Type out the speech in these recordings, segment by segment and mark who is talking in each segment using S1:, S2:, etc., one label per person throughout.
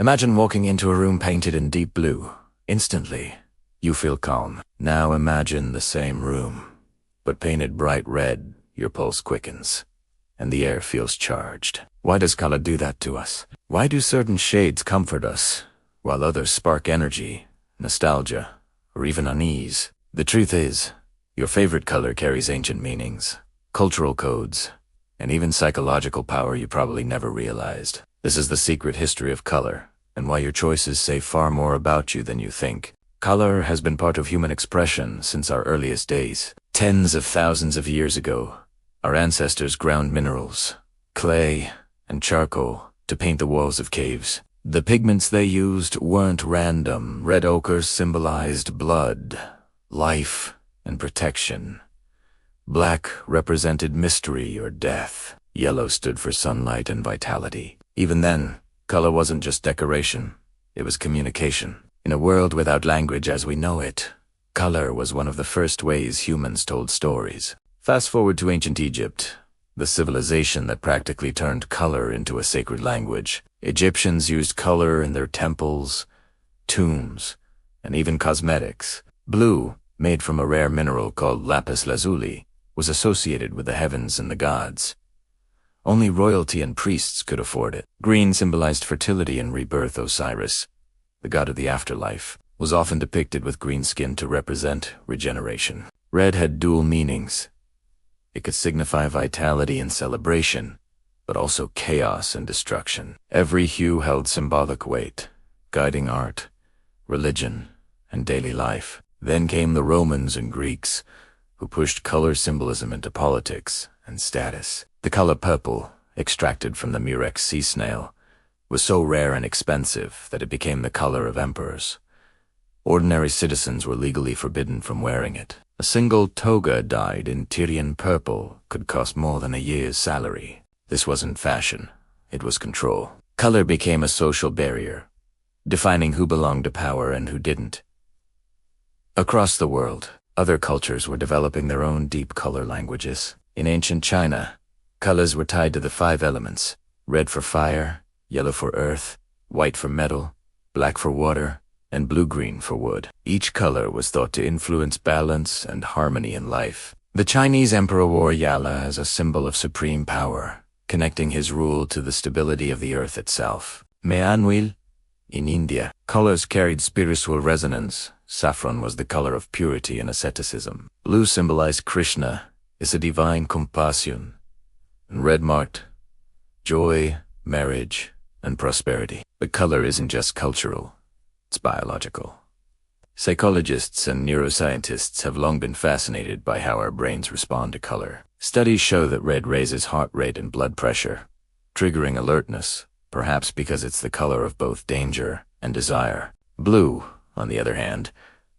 S1: Imagine walking into a room painted in deep blue. Instantly, you feel calm. Now imagine the same room, but painted bright red. Your pulse quickens, and the air feels charged. Why does color do that to us? Why do certain shades comfort us, while others spark energy, nostalgia, or even unease? The truth is, your favorite color carries ancient meanings, cultural codes, and even psychological power you probably never realized. This is the secret history of color, and why your choices say far more about you than you think. Color has been part of human expression since our earliest days. Tens of thousands of years ago, our ancestors ground minerals, clay, and charcoal to paint the walls of caves. The pigments they used weren't random. Red ochre symbolized blood, life, and protection. Black represented mystery or death. Yellow stood for sunlight and vitality. Even then, color wasn't just decoration, it was communication. In a world without language as we know it, color was one of the first ways humans told stories. Fast forward to ancient Egypt, the civilization that practically turned color into a sacred language. Egyptians used color in their temples, tombs, and even cosmetics. Blue, made from a rare mineral called lapis lazuli, was associated with the heavens and the gods. Only royalty and priests could afford it. Green symbolized fertility and rebirth. Osiris, the god of the afterlife, was often depicted with green skin to represent regeneration. Red had dual meanings. It could signify vitality and celebration, but also chaos and destruction. Every hue held symbolic weight, guiding art, religion, and daily life. Then came the Romans and Greeks, who pushed color symbolism into politics and status. The color purple, extracted from the murex sea snail, was so rare and expensive that it became the color of emperors. Ordinary citizens were legally forbidden from wearing it. A single toga dyed in Tyrian purple could cost more than a year's salary. This wasn't fashion, it was control. Color became a social barrier, defining who belonged to power and who didn't. Across the world, other cultures were developing their own deep color languages. In ancient China, colors were tied to the 5 elements: red for fire, yellow for earth, white for metal, black for water, and blue-green for wood. Each color was thought to influence balance and harmony in life. The Chinese emperor wore yellow as a symbol of supreme power, connecting his rule to the stability of the earth itself. Meanwhile, in India, colors carried spiritual resonance. Saffron was the color of purity and asceticism. Blue symbolized Krishna, is a divine compassion, and red marked joy, marriage, and prosperity. But color isn't just cultural. It's biological. Psychologists and neuroscientists have long been fascinated by how our brains respond to color. Studies show that red raises heart rate and blood pressure, triggering alertness, perhaps because it's the color of both danger and desire. Blue, on the other hand,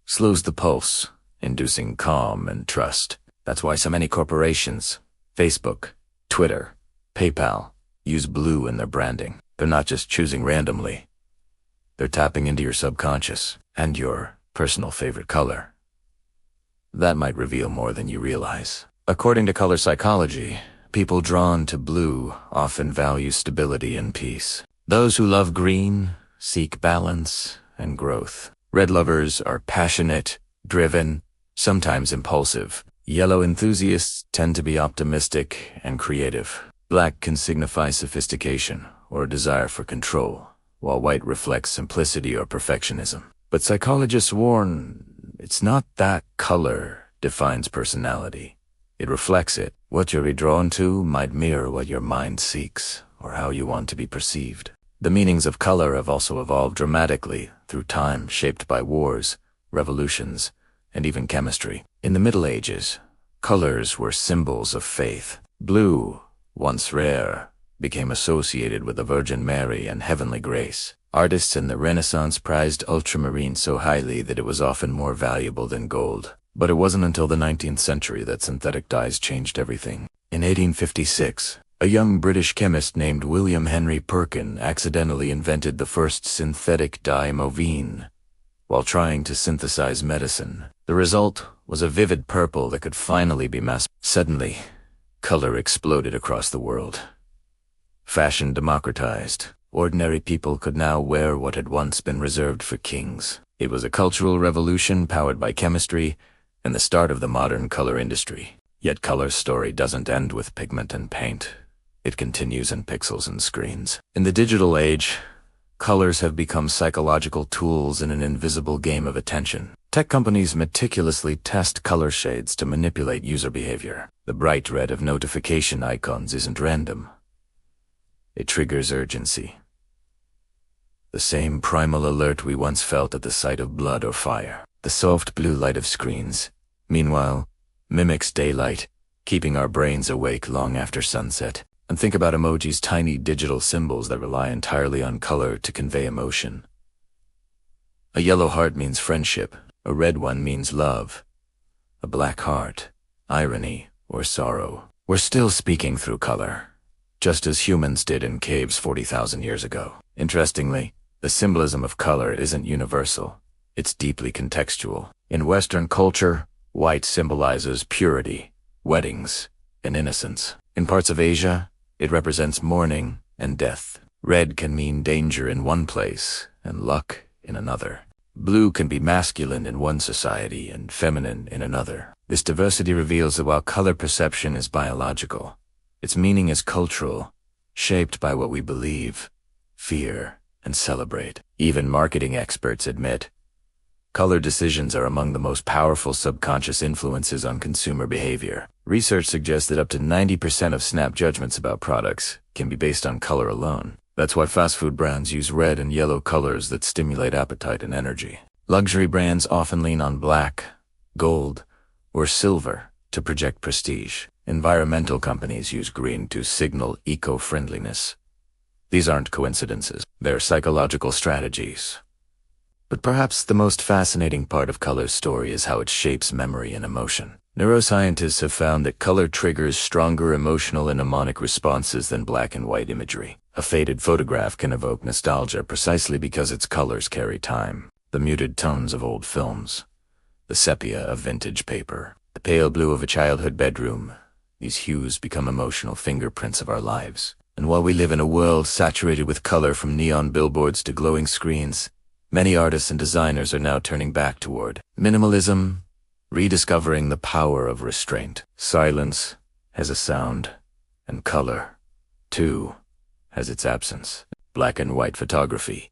S1: slows the pulse, inducing calm and trust. That's why so many corporations, Facebook, Twitter, PayPal, use blue in their branding. They're not just choosing randomly. They're tapping into your subconscious and your personal favorite color. That might reveal more than you realize. According to color psychology, people drawn to blue often value stability and peace. Those who love green seek balance and growth. Red lovers are passionate, driven, sometimes impulsive. Yellow enthusiasts tend to be optimistic and creative. Black can signify sophistication or a desire for control, while white reflects simplicity or perfectionism. But psychologists warn, it's not that color defines personality. It reflects it. What you're drawn to might mirror what your mind seeks or how you want to be perceived. The meanings of color have also evolved dramatically through time, shaped by wars, revolutions, and even chemistry. In the Middle Ages, colors were symbols of faith. Blue, once rare, became associated with the Virgin Mary and heavenly grace. Artists in the Renaissance prized ultramarine so highly that it was often more valuable than gold. But it wasn't until the 19th century that synthetic dyes changed everything. In 1856, a young British chemist named William Henry Perkin accidentally invented the first synthetic dye Movine while trying to synthesize medicine. The result was a vivid purple that could finally be mass. Suddenly, color exploded across the world. Fashion democratized. ordinary people could now wear what had once been reserved for kings. It was a cultural revolution powered by chemistry and the start of the modern color industry. Yet color's story doesn't end with pigment and paint. It continues in pixels and screens. In the digital age, colors have become psychological tools in an invisible game of attention. Tech companies meticulously test color shades to manipulate user behavior. The bright red of notification icons isn't random. It triggers urgency. The same primal alert we once felt at the sight of blood or fire. The soft blue light of screens, meanwhile, mimics daylight, keeping our brains awake long after sunset. And think about emojis, tiny digital symbols that rely entirely on color to convey emotion. A yellow heart means friendship, a red one means love, a black heart, irony or sorrow. We're still speaking through color, just as humans did in caves 40,000 years ago. Interestingly, the symbolism of color isn't universal. It's deeply contextual. In Western culture, white symbolizes purity, weddings, and innocence. In parts of Asia, it represents mourning and death. Red can mean danger in one place and luck in another. Blue can be masculine in one society and feminine in another. This diversity reveals that while color perception is biological, its meaning is cultural, shaped by what we believe, fear, and celebrate. Even marketing experts admit, color decisions are among the most powerful subconscious influences on consumer behavior. Research suggests that up to 90% of snap judgments about products can be based on color alone. That's why fast food brands use red and yellow colors that stimulate appetite and energy. Luxury brands often lean on black, gold, or silver to project prestige. Environmental companies use green to signal eco-friendliness. These aren't coincidences, they're psychological strategies. But perhaps the most fascinating part of color's story is how it shapes memory and emotion. Neuroscientists have found that color triggers stronger emotional and mnemonic responses than black and white imagery. A faded photograph can evoke nostalgia precisely because its colors carry time. The muted tones of old films, the sepia of vintage paper, the pale blue of a childhood bedroom. These hues become emotional fingerprints of our lives. And while we live in a world saturated with color from neon billboards to glowing screens, many artists and designers are now turning back toward minimalism, rediscovering the power of restraint. Silence has a sound, and color, too, has its absence. Black and white photography,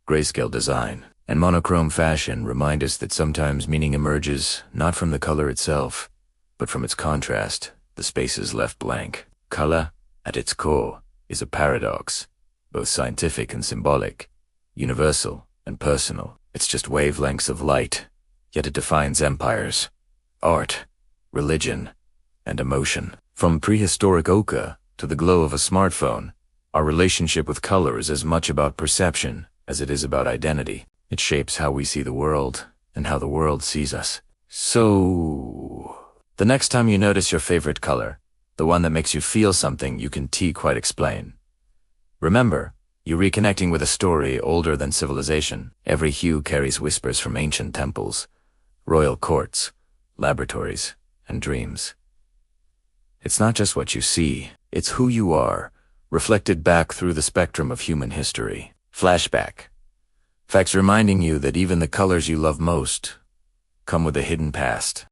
S1: grayscale design, and monochrome fashion remind us that sometimes meaning emerges not from the color itself, but from its contrast, the spaces left blank. Color, at its core, is a paradox, both scientific and symbolic, universal and personal. It's just wavelengths of light, yet it defines empires, art, religion, and emotion. From prehistoric ochre to the glow of a smartphone, our relationship with color is as much about perception as it is about identity. It shapes how we see the world and how the world sees us. So, the next time you notice your favorite color, the one that makes you feel something you can quite explain, remember, you're reconnecting with a story older than civilization. Every hue carries whispers from ancient temples, royal courts, laboratories, and dreams. It's not just what you see, it's who you are, reflected back through the spectrum of human history. Flashback Facts reminding you that even the colors you love most come with a hidden past.